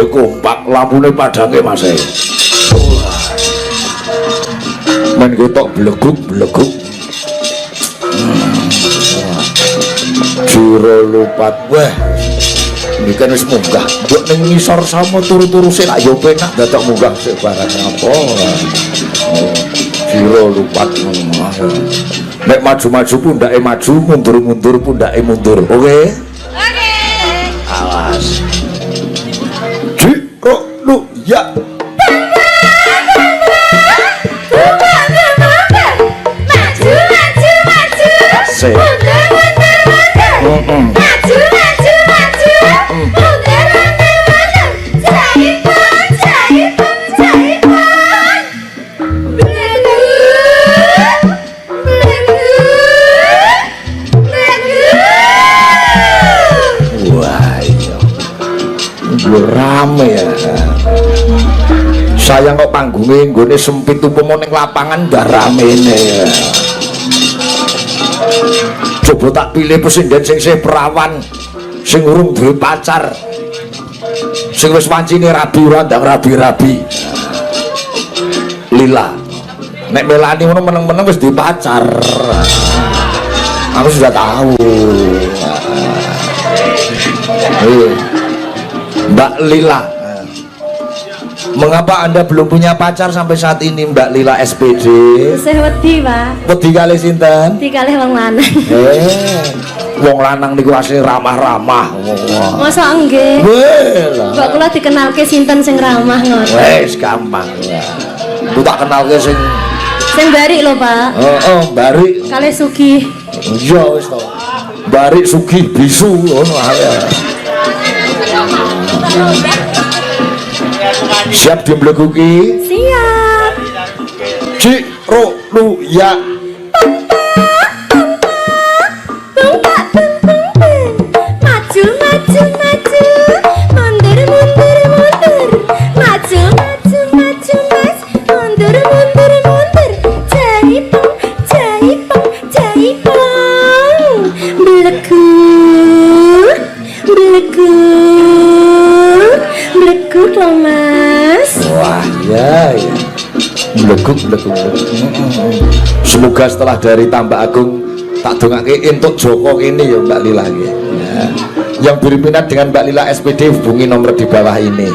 kompak lampune padange Mas. Men ketok bleguk-bleguk. Jiro lupat weh. Iki kan wis munggah. Mbok ning ngisor sama turu-turu sik lak yo penak dadak munggah sik barang apa. Jiro lupat ngono. Nek maju-maju pundake maju, mundur-mundur pundake mundur. Oke? Oke. Awas. Jiro lu ya. Rame ya. Sayang kok panggungnya nggone sempit umpama ning lapangan mbah ramene ya. Coba tak pilih presiden sing perawan sing urung duwe pacar sing wis wancine rabi ora ndang rabi-rabi. Lila nek Melani ngono meneng-meneng wis duwe pacar. Aku sudah tahu. Mbak Lila, mengapa Anda belum punya pacar sampai saat ini, Mbak Lila SPD? Saya wedi, Pak. Wedi kali sinten? Wedi kali wong lanang. Wong lanang niku asli ramah-ramah. Masa nggih? Mbak kula dikenalke sinten sing ramah ngoten. Wes gampang ya. Ku tak kenalke sing Barik lho, Pak. Heeh, Barik. Kali sugih. Iya wis to. Barik sugih bisu ngono ae. Siap dimbleguki? Siap. Jiro lu ya. Maju maju maju, mundur mundur mundur, maju maju maju mas, mundur mundur mundur, jaipong jaipong jaipong, belegu belegu belegu loh mas. Wah ya ya. Bleguk. Semoga setelah dari Tambak Agung tak dongake entuk Joko ini ya Mbak Lila ya. Yang berminat dengan Mbak Lila SPD hubungi nomor di bawah ini.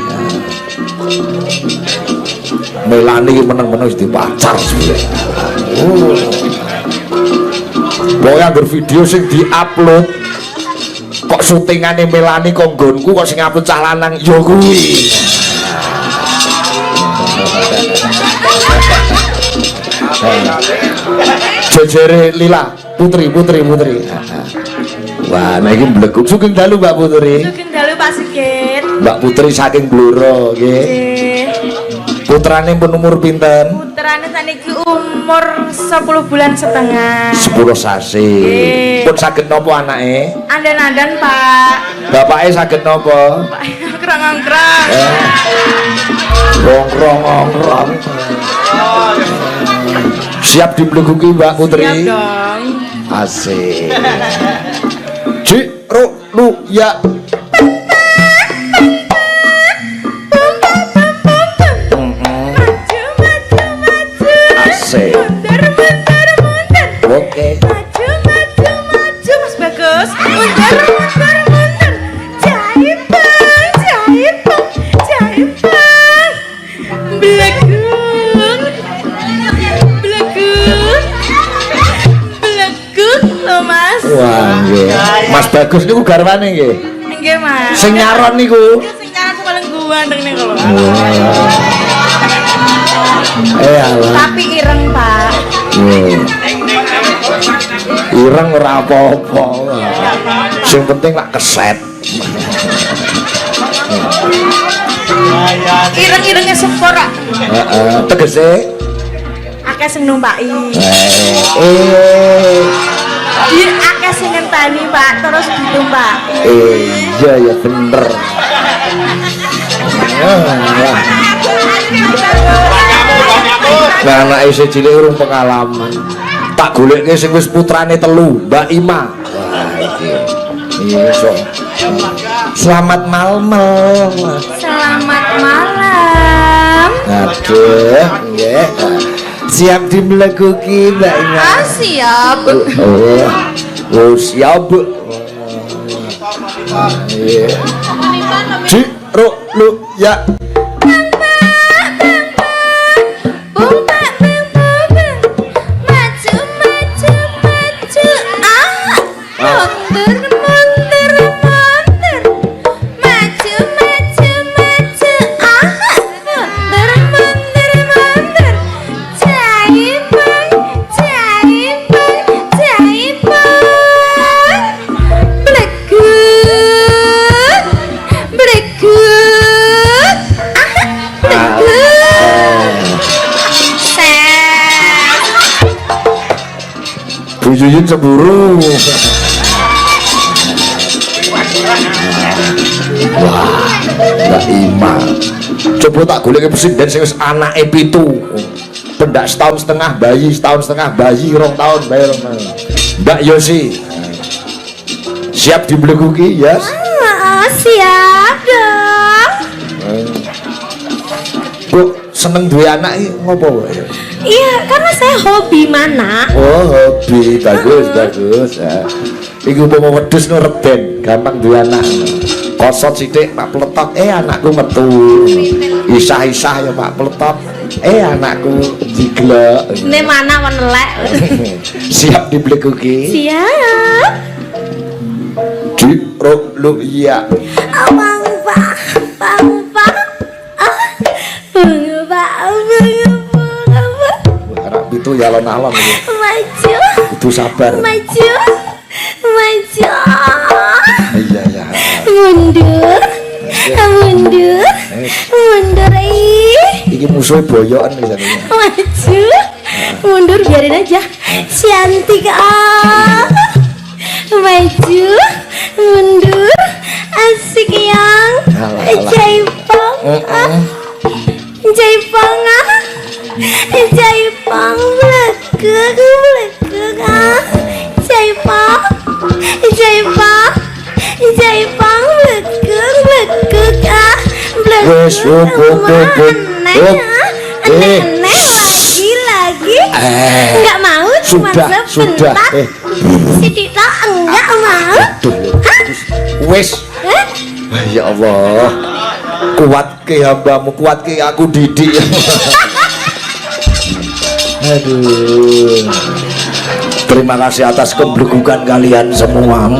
Melani meneng-meneng di pacar sebenarnya. Pokoknya anggar video sing diupload kok syutingane Melani kok nggonku kok sing upload cah lanang ya kuwi. Jejere Lila putri. Wah, nah ini bleguk. Sugeng dalu Mbak Putri. Sugeng dalu Pak Sigit. Mbak Putri saking Bluro nggih. Putrane pun umur pinten? Putrane saniki umur 10 bulan setengah. 10 sasi. Pun saged napa anake? Andan-andan, Pak. Bapake saged napa? Krang-krang. Rong-rong. Siap dibleguki Mbak Putri? Siap dong. Asik. Jiro lu ya. Asik. Oke. Maju Mas Bagus. Mundur. Jaipong. Bleguk loh Mas. Wah, nggih. Mas Bagus niku garwane nggih. Nggih, Mas. Sing nyaron niku. Sing nyaron paling ganteng niku lho. Alah. Tapi ireng, Pak. Ireng ora apa-apa. Sing penting lak keset. Ireng-irengnya sepor kok. Heeh, tegese Akeh sing numpaki. Iya Akeh sing ngenteni, Pak, terus ditumpaki. iya ya bener. Nah, anak isih cilik urung pengalaman. Tak goleke sing wis putrane 3, Mbak Ima. Wah, iki. Iya, sok. Selamat malam. Selamat malam. Aduh, nggih. Siap dimlekuki Mbak Ina. Ah, siap. Oh, siap. Ci, ro, lu, ya. Bu Yuyun cemburu. Wah, Mbak Ima. Coba tak golek presiden sing wis anake 7. Pendak setahun setengah bayi, 2 tahun bayi. Mbak Yosi. Siap dibelekuki, yes? Siap dong. Bu, seneng duwe anak iki ngopo wae? Iya, karena saya hobi mana. Oh, hobi. Bagus. Ya. Iku umpama wedhus no reben, gampang duwe anak. Kosot sithik Pak Pletot, anakku metu. Isah-isah ya Pak Pletot. Anakku jiglek. Ini mana menelek. Siap dibelekuki? Siap. Di lu iya. Bang Pak. Harap itu ya alon-alon gitu. Maju. Itu sabar. Maju. Iya. Mundur. Ih. Iki musuhnya boyokan nih sana. Maju. Mundur biarin aja. Cantik Maju. Mundur. Asik yang. Jaipong. Jaipong belekek Jaipong belekek Wes, lagi enggak mau cuma sudah. Si Tita enggak mau. Wes. Ya Allah. Kuat ke hambamu, kuat ke aku didik. Aduh. Terima kasih atas kebelekukan kalian semua.